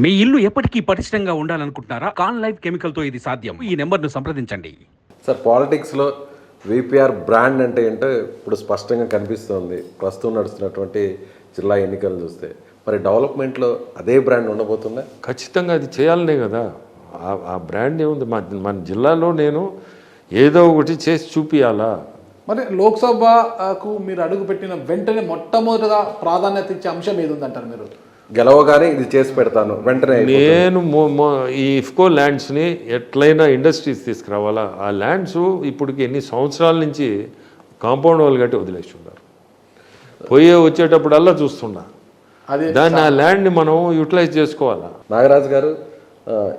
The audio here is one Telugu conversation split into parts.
మీ ఇల్లు ఎప్పటికీ పటిష్టంగా ఉండాలనుకుంటున్నారా? కాన్ లైఫ్ కెమికల్ తో ఇది సాధ్యం. ఈ నెంబర్ను సంప్రదించండి. సార్, పాలిటిక్స్లో విపిఆర్ బ్రాండ్ అంటే ఏంటో ఇప్పుడు స్పష్టంగా కనిపిస్తోంది ప్రస్తుతం నడుస్తున్నటువంటి జిల్లా ఎన్నికలు చూస్తే. మరి డెవలప్మెంట్లో అదే బ్రాండ్ ఉండబోతుందా? ఖచ్చితంగా అది చేయాలనే కదా. ఆ బ్రాండ్ ఏముంది, మన జిల్లాలో నేను ఏదో ఒకటి చేసి చూపించాలా. మరి లోక్సభకు మీరు అడుగుపెట్టిన వెంటనే మొట్టమొదటిగా ప్రాధాన్యత ఇచ్చే అంశం ఏది ఉందంటారు మీరు? గెలవగానే ఇది చేసి పెడతాను వెంటనే. నేను ఈ ఇఫ్కో ల్యాండ్స్ని ఎట్లయినా ఇండస్ట్రీస్ తీసుకురావాలా. ఆ ల్యాండ్స్ ఇప్పటికి ఎన్ని సంవత్సరాల నుంచి కాంపౌండ్ వాళ్ళు కట్టి వదిలేసి ఉన్నారు. వచ్చేటప్పుడల్లా చూస్తున్నా దాన్ని, ఆ ల్యాండ్ని మనం యూటిలైజ్ చేసుకోవాలా. నాగరాజు గారు,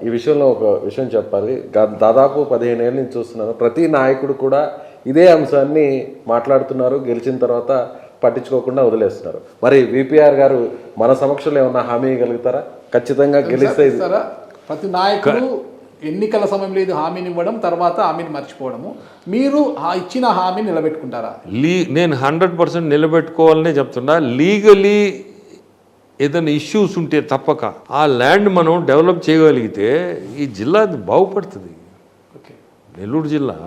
ఈ విషయంలో ఒక విషయం చెప్పాలి. దాదాపు 15 ఏళ్ళ నుంచి చూస్తున్నాను, ప్రతి నాయకుడు కూడా ఇదే అంశాన్ని మాట్లాడుతున్నారు, గెలిచిన తర్వాత పట్టించుకోకుండా వదిలేస్తున్నారు. మరి విపిఆర్ గారు మన సమక్షంలో ఏమన్నా హామీ ఇవ్వగలుగుతారా? ఖచ్చితంగా గెలిస్తే ప్రతి నాయకుడు ఎన్నికల సమయంలో ఇది హామీని ఇవ్వడం, తర్వాత హామీని మర్చిపోవడము. మీరు ఇచ్చిన హామీని నిలబెట్టుకుంటారా? నేను 100% నిలబెట్టుకోవాలనే చెప్తున్నా. లీగలీ ఏదైనా ఇష్యూస్ ఉంటే తప్పక ఆ ల్యాండ్ మనం డెవలప్ చేయగలిగితే ఈ జిల్లా బాగుపడుతుంది. నెల్లూరు జిల్లా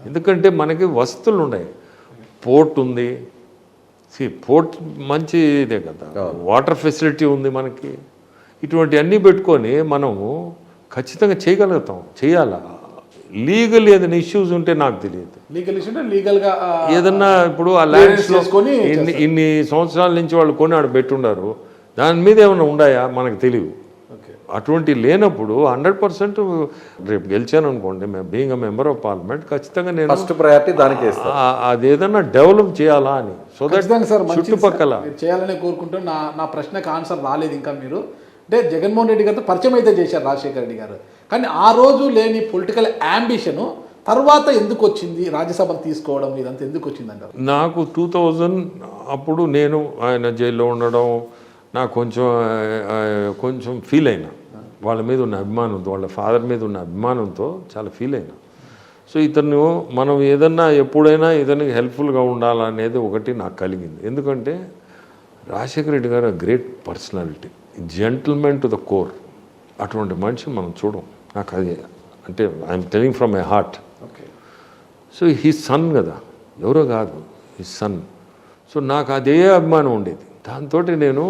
ఎందుకంటే మనకి వసతులు ఉన్నాయి. పోర్ట్ ఉంది, పోర్ట్ మంచి ఇదే కదా, వాటర్ ఫెసిలిటీ ఉంది మనకి. ఇటువంటి అన్నీ పెట్టుకొని మనము ఖచ్చితంగా చేయగలుగుతాం. చేయాలా. లీగల్ ఏదైనా ఇష్యూస్ ఉంటే నాకు తెలియదు. ఏదన్నా ఇప్పుడు ఆ ల్యాండ్స్లో ఇన్ని సంవత్సరాల నుంచి వాళ్ళు కొని ఆడ పెట్టుండారు, దాని మీద ఏమైనా ఉన్నాయా మనకు తెలియదు. అటువంటి లేనప్పుడు 100% రేపు గెలిచాను అనుకోండి, being a member of parliament, ఖచ్చితంగా నేను ఫస్ట్ ప్రయారిటీ దానికి అది ఏదన్నా డెవలప్ చేయాలా అని. సో దట్ చుట్టుపక్కల చేయాలని కోరుకుంటూ నా ప్రశ్నకు ఆన్సర్ రాలేదు ఇంకా. మీరు అంటే జగన్మోహన్ రెడ్డి గారితో పరిచయం అయితే చేశారు రాజశేఖర రెడ్డి గారు, కానీ ఆ రోజు లేని పొలిటికల్ యాంబిషన్ తర్వాత ఎందుకు వచ్చింది? రాజ్యసభను తీసుకోవడం ఇదంతా ఎందుకు వచ్చింది అంటారు? నాకు 2000 అప్పుడు నేను ఆయన జైల్లో ఉండడం నాకు కొంచెం ఫీల్ అయినా. వాళ్ళ మీద ఉన్న అభిమానంతో, వాళ్ళ ఫాదర్ మీద ఉన్న అభిమానంతో చాలా ఫీల్ అయినా. సో ఇతను మనం ఏదన్నా ఎప్పుడైనా ఇతనికి హెల్ప్ఫుల్గా ఉండాలనేది ఒకటి నాకు కలిగింది. ఎందుకంటే రాజశేఖర రెడ్డి గారు great personality, gentleman to the core. అటువంటి మనిషిని మనం చూడం. నాకు అది అంటే I'm telling from my heart. So he son కదా, ఎవరో కాదు, హీ సన్. సో నాకు అదే అభిమానం ఉండేది. దాంతో నేను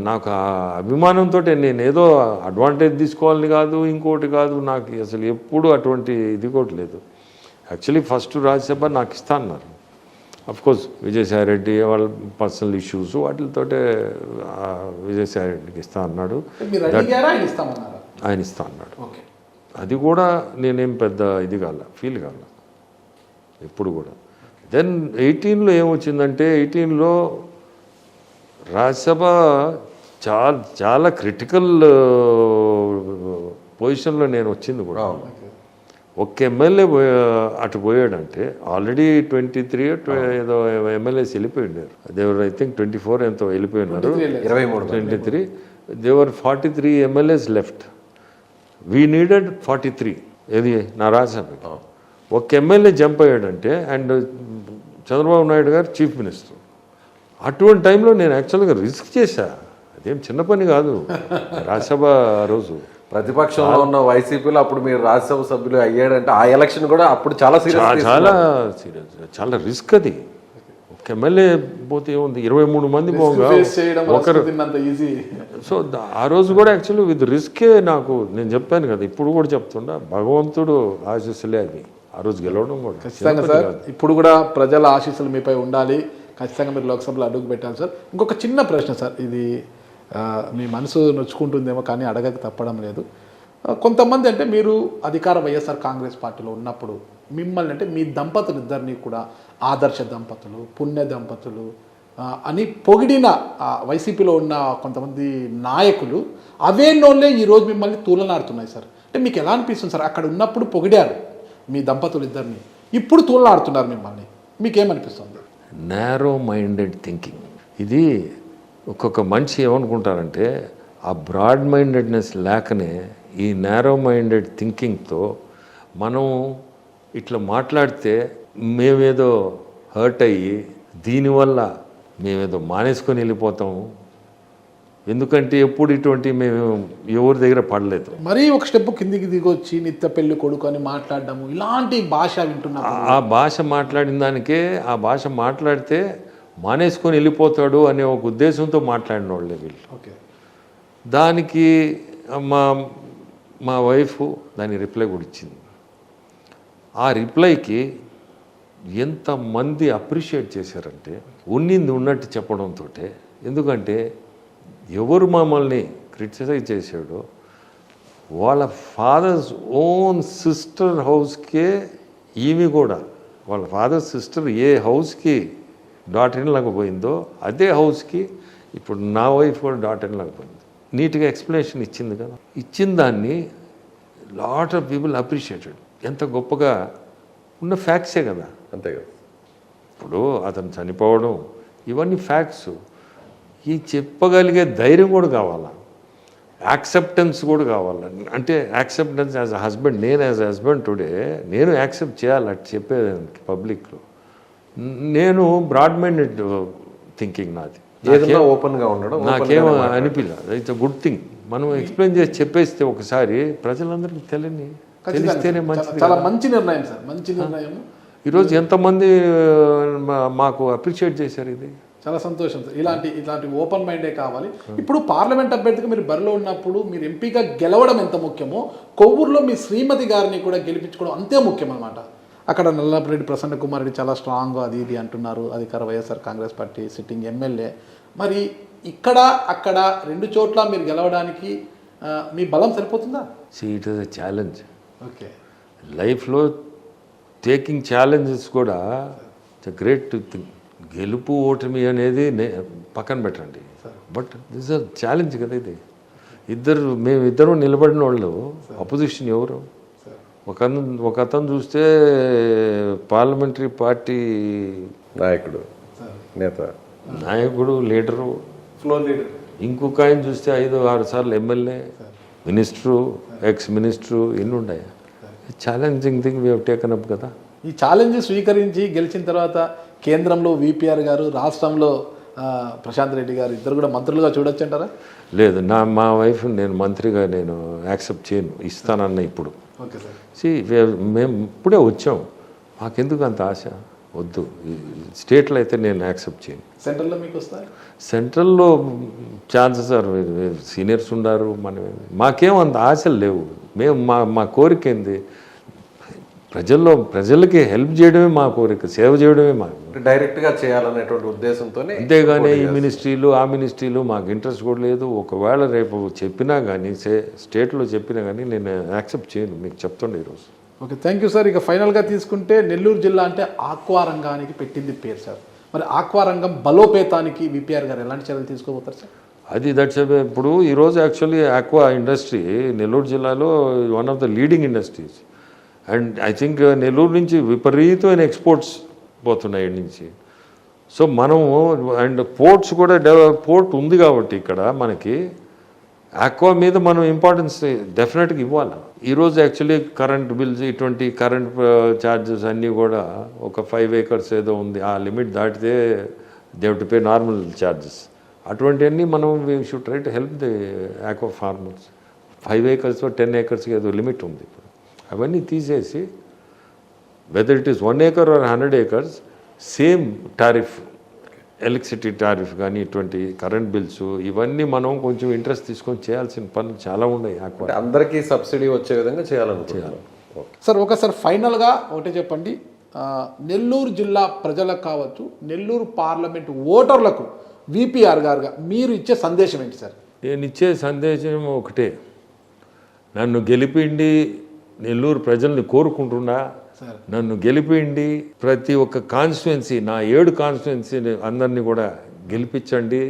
నాకు ఆ అభిమానంతో నేను ఏదో అడ్వాంటేజ్ తీసుకోవాలని కాదు, ఇంకోటి కాదు. నాకు అసలు ఎప్పుడు అటువంటి ఇది కూడా లేదు. యాక్చువల్లీ ఫస్ట్ రాజ్యసభ నాకు ఇస్తా అన్నారు. అఫ్కోర్స్ విజయసాయిరెడ్డి వాళ్ళ పర్సనల్ ఇష్యూస్ వాటితోటే విజయసాయిరెడ్డికి ఇస్తా అన్నాడు, ఆయన ఇస్తా అన్నాడు. అది కూడా నేనేం పెద్ద ఇది ఫీల్ కాల ఎప్పుడు కూడా. దెన్ 18లో ఏమొచ్చిందంటే, 18లో రాజ్యసభ చాలా క్రిటికల్ పొజిషన్లో నేను వచ్చింది కూడా. ఒక్క ఎమ్మెల్యే అటు పోయాడంటే ఆల్రెడీ 23 ఏదో ఎమ్మెల్యేస్ వెళ్ళిపోయి ఉన్నారు. దేవర్ ఐ థింక్ 24 ఎంతో వెళ్ళిపోయి ఉన్నారు. 23 దేవర్ 43 ఎమ్మెల్యేస్ లెఫ్ట్. We needed 43. ఏది నా రాజ్యసభ. ఒక్క MLA jump అయ్యాడంటే, and Chandrababu Naidu గారు చీఫ్ మినిస్టర్. అటువంటి టైంలో నేను యాక్చువల్గా రిస్క్ చేశా. అదేం చిన్న పని కాదు. రాజ్యసభ ఆ రోజు ప్రతిపక్షంలో ఉన్న వైసీపీలో అప్పుడు మీరు రాజ్యసభ సభ్యులు అయ్యాడంటే ఆ ఎలక్షన్ కూడా అప్పుడు చాలా సీరియస్, చాలా రిస్క్ అది. ఒక ఎమ్మెల్యే పోతే ఏముంది, 23 మంది పోగా ఒకరు. సో ఆ రోజు కూడా యాక్చువల్లీ విత్ రిస్కే. నాకు నేను చెప్పాను కదా, ఇప్పుడు కూడా చెప్తుండా, భగవంతుడు ఆశీస్సులే అది. ఆ రోజు గెలవడం కూడా ఖచ్చితంగా సార్. ఇప్పుడు కూడా ప్రజల ఆశీస్సులు మీపై ఉండాలి. ఖచ్చితంగా మీరు లోక్సభలో అడుగు పెట్టాలి సార్. ఇంకొక చిన్న ప్రశ్న సార్, ఇది మీ మనసు నొచ్చుకుంటుందేమో కానీ అడగక తప్పడం లేదు. కొంతమంది అంటే మీరు అధికార వైఎస్ఆర్ కాంగ్రెస్ పార్టీలో ఉన్నప్పుడు మిమ్మల్ని అంటే మీ దంపతులు ఇద్దరిని కూడా ఆదర్శ దంపతులు, పుణ్య దంపతులు అని పొగిడిన వైసీపీలో ఉన్న కొంతమంది నాయకులు అవే నోళ్ళే ఈరోజు మిమ్మల్ని తూలనాడుతున్నాయి సార్. అంటే మీకు ఎలా అనిపిస్తుంది సార్? అక్కడ ఉన్నప్పుడు పొగిడారు మీ దంపతులు ఇద్దరిని, ఇప్పుడు తూలనాడుతున్నారు మిమ్మల్ని, మీకేమనిపిస్తుంది? నేరో మైండెడ్ థింకింగ్ ఇది. ఒక్కొక్క మనిషి ఏమనుకుంటారంటే, ఆ బ్రాడ్ మైండెడ్నెస్ లేకనే ఈ నేరో మైండెడ్ థింకింగ్తో మనం ఇట్లా మాట్లాడితే మేమేదో హర్ట్ అయ్యి దీనివల్ల మేమేదో మానేసుకొని వెళ్ళిపోతాము ఎందుకంటే ఎప్పుడు ఇటువంటి మేము ఎవరి దగ్గర పడలేదు. మరీ ఒక స్టెప్ కిందికి దిగొచ్చి నిత్య పెళ్లి కొడుకు అని మాట్లాడడము ఇలాంటి భాష వింటున్నాం. ఆ భాష మాట్లాడిన దానికే ఆ భాష మాట్లాడితే మానేసుకొని వెళ్ళిపోతాడు అనే ఒక ఉద్దేశంతో మాట్లాడిన వాళ్ళే వీళ్ళు. ఓకే. దానికి మా వైఫ్ దాని రిప్లై కూడా ఇచ్చింది. ఆ రిప్లైకి ఎంతమంది అప్రిషియేట్ చేశారంటే ఉన్నింది ఉన్నట్టు చెప్పడంతో. ఎందుకంటే ఎవరు మమ్మల్ని క్రిటిసైజ్ చేశాడో వాళ్ళ ఫాదర్స్ ఓన్ సిస్టర్ హౌస్కే ఈమె కూడా వాళ్ళ ఫాదర్ సిస్టర్ ఏ హౌస్కి డాటర్ ఇన్ లాగా పోయిందో అదే హౌస్కి ఇప్పుడు నా వైఫ్ కూడా డాటర్ ఇన్ లాగా పోయింది. నీట్గా ఎక్స్ప్లెనేషన్ ఇచ్చింది కదా. ఇచ్చిన దాన్ని లాట్ ఆఫ్ పీపుల్ అప్రిషియేటెడ్. ఎంత గొప్పగా ఉన్న ఫ్యాక్ట్సే కదా. అంతే కదా. ఇప్పుడు అతను చనిపోవడం ఇవన్నీ ఫ్యాక్ట్స్. ఈ చెప్పగలిగే ధైర్యం కూడా కావాలా, యాక్సెప్టెన్స్ కూడా కావాలా. అంటే యాక్సెప్టెన్స్ యాజ్ అ హస్బెండ్, నేను యాజ్ అ హస్బెండ్ టుడే నేను యాక్సెప్ట్ చేయాలి అటు చెప్పేదానికి పబ్లిక్లో. నేను బ్రాడ్ మైండెడ్ థింకింగ్ నాది. ఏదైనా ఓపెన్గా ఉండడం నాకేమో అనిపించలేదు. It's a good thing. మనం ఎక్స్ప్లెయిన్ చేసి చెప్పేస్తే ఒకసారి ప్రజలందరికీ తెలిస్తేనే మంచిది. చాలా మంచి నిర్ణయం సార్, మంచి నిర్ణయం. ఈరోజు ఎంతమంది మాకు అప్రిషియేట్ చేశారు. ఇది చాలా సంతోషం సార్. ఇలాంటి ఓపెన్ మైండే కావాలి. ఇప్పుడు పార్లమెంట్ అభ్యర్థిగా మీరు బరిలో ఉన్నప్పుడు మీరు ఎంపీగా గెలవడం ఎంత ముఖ్యమో కొవ్వూరులో మీ శ్రీమతి గారిని కూడా గెలిపించుకోవడం అంతే ముఖ్యం అన్నమాట. అక్కడ నల్లపరెడ్డి ప్రసన్న కుమార్ రెడ్డి చాలా స్ట్రాంగ్ అది ఇది అంటున్నారు, అధికార YSR Congress party sitting MLA. మరి ఇక్కడ అక్కడ రెండు చోట్ల మీరు గెలవడానికి మీ బలం సరిపోతుందా? It is a challenge. Okay. లైఫ్లో టేకింగ్ ఛాలెంజెస్ కూడా ఇట్స్ ఎ గ్రేట్ థింగ్. గెలుపు ఓటమి అనేది పక్కన పెట్టండి, బట్ దిస్ అ ఛాలెంజ్ కదా ఇది. మేమిద్దరు నిలబడిన వాళ్ళు అపోజిషన్ ఎవరు? ఒక అతను చూస్తే పార్లమెంటరీ పార్టీ నాయకుడు లీడరు, ఫ్లోర్ లీడర్. ఇంకొక ఆయన చూస్తే 5-6 సార్లు ఎమ్మెల్యే, మినిస్టరు, ఎక్స్ మినిస్టరు, ఎన్ని ఉన్నాయి. Challenging thing we have taken up కదా. ఈ ఛాలెంజ్ స్వీకరించి గెలిచిన తర్వాత కేంద్రంలో విపిఆర్ గారు, రాష్ట్రంలో ప్రశాంత్ రెడ్డి గారు ఇద్దరు కూడా మంత్రులుగా చూడొచ్చు అంటారా? లేదు, మా వైఫ్ నేను మంత్రిగా నేను యాక్సెప్ట్ చేయను. ఇస్తానన్న ఇప్పుడు. Okay sir. మేము ఇప్పుడే వచ్చాం, మాకెందుకు అంత ఆశ? వద్దు. స్టేట్లో అయితే నేను యాక్సెప్ట్ చేయను. సెంట్రల్లో మీకు వస్తాయి? సెంట్రల్లో ఛాన్సెస్ ఆర్ సీనియర్స్ ఉన్నారు. మాకేం అంత ఆశలు లేవు. మేము మా కోరిక ఏంది? ప్రజలకి హెల్ప్ చేయడమే మా కోరిక, సేవ చేయడమే మా డైరెక్ట్గా చేయాలనేటువంటి ఉద్దేశంతో. అంతేగాని ఈ మినిస్ట్రీలు ఆ మినిస్ట్రీలు మాకు ఇంట్రెస్ట్ కూడా లేదు. ఒకవేళ రేపు చెప్పినా కానీ స్టేట్లో చెప్పినా కానీ నేను యాక్సెప్ట్ చేయను, మీకు చెప్తుండే ఈరోజు. Okay, thank you sir. ఇక ఫైనల్గా తీసుకుంటే నెల్లూరు జిల్లా అంటే ఆక్వా రంగానికి పెట్టింది పేరు సార్. మరి ఆక్వా రంగం బలోపేతానికి విపిఆర్ గారు ఎలాంటి చర్యలు తీసుకోబోతారు సార్? అది ఇప్పుడు ఈరోజు యాక్చువల్లీ ఆక్వా ఇండస్ట్రీ నెల్లూరు జిల్లాలో one of the leading industries. And I think Nellore నుంచి విపరీతమైన ఎక్స్పోర్ట్స్ పోతున్నాయి నుంచి. సో మనము అండ్ పోర్ట్స్ కూడా పోర్ట్ ఉంది కాబట్టి ఇక్కడ మనకి ఆక్వా మీద మనం ఇంపార్టెన్స్ డెఫినెట్గా ఇవ్వాలి. ఈరోజు యాక్చువల్లీ కరెంట్ బిల్స్, ఇటువంటి కరెంట్ ఛార్జెస్ అన్నీ కూడా ఒక 5 acres ఏదో ఉంది, ఆ లిమిట్ దాటితే they have to pay normal charges. అటువంటివన్నీ మనం we should try to help the aqua farmers. 5 acres 10 acres ఏదో లిమిట్ ఉంది. ఇప్పుడు అవన్నీ తీసేసి whether it is 1 acre or 100 acres same tariff, electricity tariff కానీ ఇటువంటి కరెంట్ బిల్స్ ఇవన్నీ మనం కొంచెం ఇంట్రెస్ట్ తీసుకొని చేయాల్సిన పనులు చాలా ఉన్నాయి. అందరికీ సబ్సిడీ వచ్చే విధంగా చేయాలి. సార్ ఒకసారి ఫైనల్గా ఒకటే చెప్పండి, నెల్లూరు జిల్లా ప్రజలకు కావచ్చు, నెల్లూరు పార్లమెంట్ ఓటర్లకు విపిఆర్ గారుగా మీరు ఇచ్చే సందేశం ఏంటి సార్? నేను ఇచ్చే సందేశం ఒకటే, నన్ను గెలిపిండి, నెల్లూరు ప్రజల్ని కోరుకుంటున్నా, నన్ను గెలిపిండి. ప్రతి ఒక్క కాన్స్టిట్యుయెన్సీ, నా 7 కాన్స్టిట్యుయెన్సీ అందరినీ కూడా గెలిపించండి.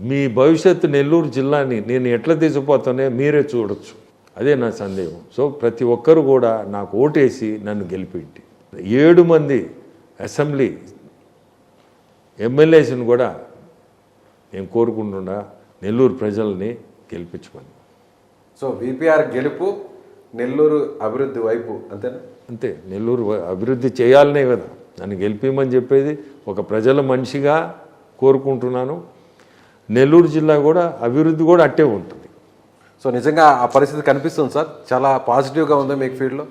మీ భవిష్యత్తు నెల్లూరు జిల్లాని నేను ఎట్లా తీసుకుపోతానే మీరే చూడొచ్చు. అదే నా సందేహం. సో ప్రతి ఒక్కరు కూడా నాకు ఓటేసి నన్ను గెలిపిండి. 7 మంది అసెంబ్లీ ఎమ్మెల్యేస్ని కూడా నేను కోరుకుంటున్నా నెల్లూరు ప్రజల్ని గెలిపించుకొని. సో విపిఆర్ గెలుపు నెల్లూరు అభివృద్ధి వైపు, అంతేనా? అంతే, నెల్లూరు అభివృద్ధి చేయాలనే కదా నన్ను గెలిపిమని చెప్పేది. ఒక ప్రజల మనిషిగా కోరుకుంటున్నాను. నెల్లూరు జిల్లా కూడా అభివృద్ధి కూడా అట్టే ఉంటుంది. సో నిజంగా ఆ పరిస్థితి కనిపిస్తుంది సార్, చాలా పాజిటివ్గా ఉంది మీకు ఫీల్డ్లో.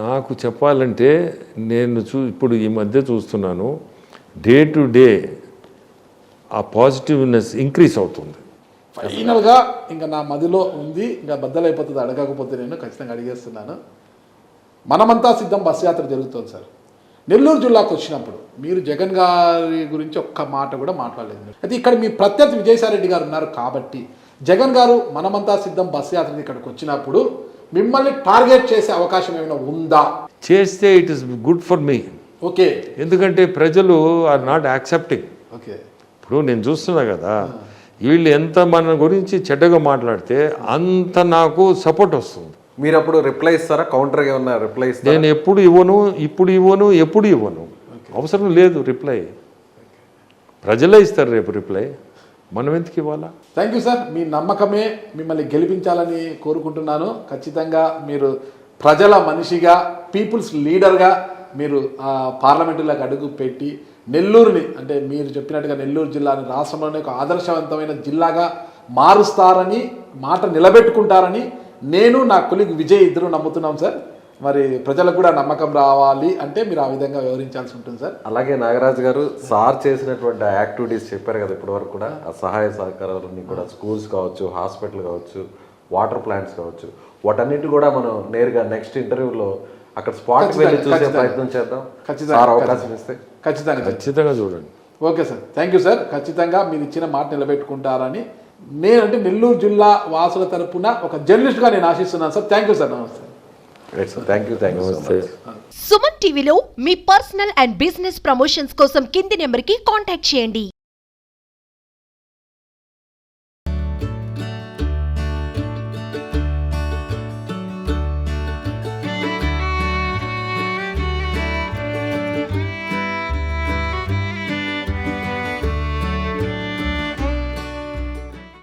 నాకు చెప్పాలంటే నేను ఇప్పుడు ఈ మధ్య చూస్తున్నాను, డే టు డే ఆ పాజిటివ్నెస్ ఇంక్రీజ్ అవుతుంది. ఫైనల్గా ఇంకా నా మదిలో ఉంది, ఇంకా బద్దలైపోతుంది, అడగకపోతే నేను ఖచ్చితంగా అడిగేస్తున్నాను. మనమంతా సిద్ధం బస్సు యాత్ర జరుగుతుంది సార్. నెల్లూరు జిల్లాకు వచ్చినప్పుడు మీరు జగన్ గారి గురించి ఒక్క మాట కూడా మాట్లాడలేదు. అయితే ఇక్కడ మీ ప్రత్యర్థి విజయసాయిరెడ్డి గారు ఉన్నారు కాబట్టి జగన్ గారు మనమంతా సిద్ధం బస్సు యాత్ర ఇక్కడికి వచ్చినప్పుడు మిమ్మల్ని టార్గెట్ చేసే అవకాశం ఏమైనా ఉందా? చేస్తే it is good for me. Okay, ఎందుకంటే ప్రజలు ఆర్ నాట్ యాక్సెప్టింగ్. ఓకే, ఇప్పుడు నేను చూస్తున్నా కదా, వీళ్ళు ఎంత మన గురించి చెడ్డగా మాట్లాడితే అంత నాకు సపోర్ట్ వస్తుంది. మీరు అప్పుడు రిప్లై ఇస్తారా? కౌంటర్గా ఏమన్నా రిప్లై ఇస్తారా? నేను ఎప్పుడు ఇవ్వను, ఎప్పుడు ఇవ్వను, అవసరం లేదు రిప్లై. ప్రజలే ఇస్తారు రేపు రిప్లై, మనం ఎందుకు ఇవ్వాలా? Thank you sir. మీ నమ్మకమే మిమ్మల్ని గెలిపించాలని కోరుకుంటున్నాను. ఖచ్చితంగా మీరు ప్రజల మనిషిగా, పీపుల్స్ లీడర్గా మీరు పార్లమెంటులోకి అడుగు పెట్టి నెల్లూరుని, అంటే మీరు చెప్పినట్టుగా నెల్లూరు జిల్లాని రాష్ట్రంలోనే ఒక ఆదర్శవంతమైన జిల్లాగా మారుస్తారని, మాట నిలబెట్టుకుంటారని నేను నా కొలీగ్ విజయ్ ఇద్దరు నమ్ముతున్నాం సార్. మరి ప్రజలకు కూడా నమ్మకం రావాలి అంటే మీరు ఆ విధంగా వివరించాల్సి ఉంటుంది సార్. అలాగే నాగరాజు గారు సార్ చేసినటువంటి యాక్టివిటీస్ చెప్పారు కదా ఇప్పటివరకు కూడా, ఆ సహాయ సహకారాలన్నీ కూడా స్కూల్స్ కావచ్చు, హాస్పిటల్ కావచ్చు, వాటర్ ప్లాంట్స్ కావచ్చు, వాటన్నిటి కూడా మనం నేరుగా నెక్స్ట్ ఇంటర్వ్యూలో అక్కడ స్పాట్కి వెళ్ళి చూసే ప్రయత్నం చేద్దాం. సార్ అవకాశం ఇస్తే ఖచ్చితంగా చూడండి. Okay sir, thank you sir. ఖచ్చితంగా మీరు ఇచ్చిన మాట నిలబెట్టుకుంటారని నేనంటే నెల్లూరు జిల్లా వాసుల తరపున ఒక జర్నలిస్ట్గా నేను ఆశిస్తున్నాను సార్. Thank you sir. నమస్తే. Thank you. సుమన్ టీవీలో మీ పర్సనల్ అండ్ బిజినెస్ ప్రమోషన్స్ కోసం కింది నెంబర్కి కాంటాక్ట్ చేయండి.